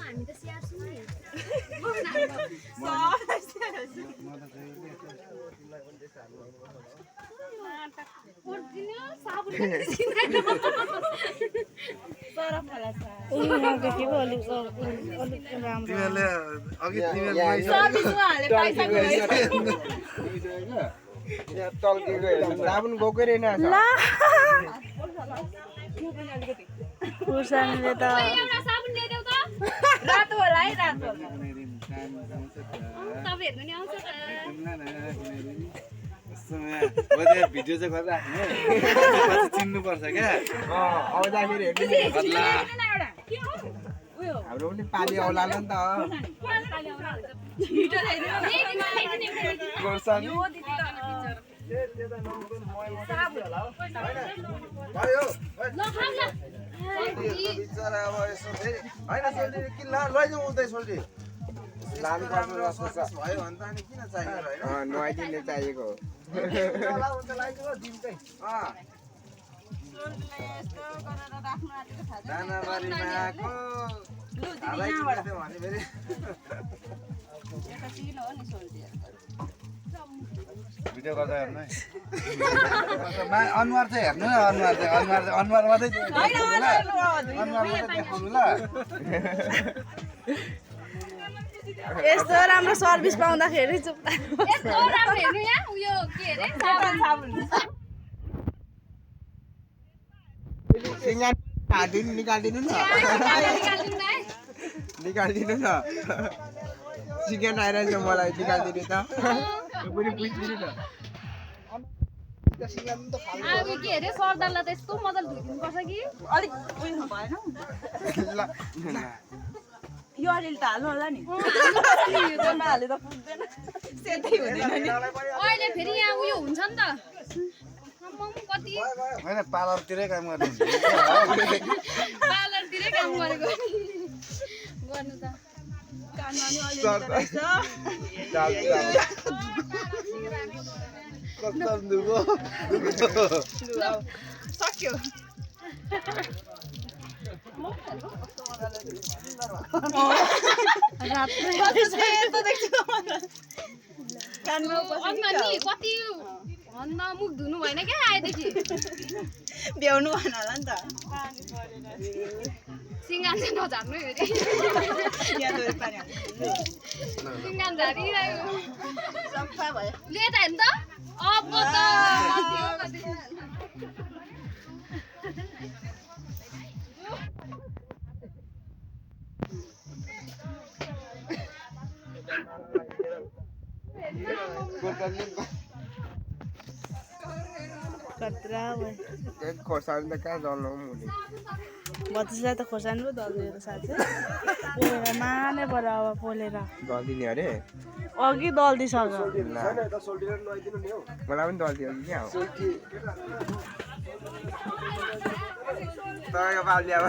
हामी त स्याहार्छौँ नि साबुन गएकै रहेन खुर्सानीले त साबुन ल्याइदेऊ त रातो होला है रातो तपाईँहरूको नि आउँछ भिडियो चाहिँ गरिराख्ने चिन्नु पर्छ क्या आउँदाखेरि हाम्रो पनि पानी आउला नि त नुहाइदिने चाहिएको भिडियो गर्दा हेर्नु है अनुहार चाहिँ हेर्नु है अनुहार मात्रै अनुहार मात्रै देखाउनु ल यस्तो राम्रो सर्भिस पाउँदाखेरि चुप्ता यस्तो राम्रो हेर्नु यहाँ उयो के अरे साबुन निकालिदिनु न निकालिदिनु न चिकन आइरहेछ मलाई निकालिदिनु त पनि पुछिदिनु न अब के अरे सरदारलाई त यस्तो मजाले धुइदिनु पर्छ कि अलिक उयो भएन यो अलिअलि त हाल्नु होला नि हाले त पुग्दैन सेतै हुँदैन नि अहिले फेरि यहाँ उयो हुन्छ नि त कति होइन पार्लरतिरै काम गर्नु पार्लरतिरै काम गरेको गर्नु त सक्यो कति भन्दा मुख धुनु भएन क्या आएदेखि भ्याउनु भएन होला नि त सिँगान चाहिँ नझार्नु फेरि सिँगान झारिरहेको सफा भयो ले त हेर्नु त अब त कत्रा भयो खोर्सानी त कहाँ जलाउनु हुने भतिजलाई त खोर्सानी पो दलिदिएर साँच्चै पोलेर माने पऱ्यो अब पोलेर दलिदिने अरे अघि दलिदिइसक्यो मलाई पनि दलिदियो कि क्या हो तपाईँको पालि अब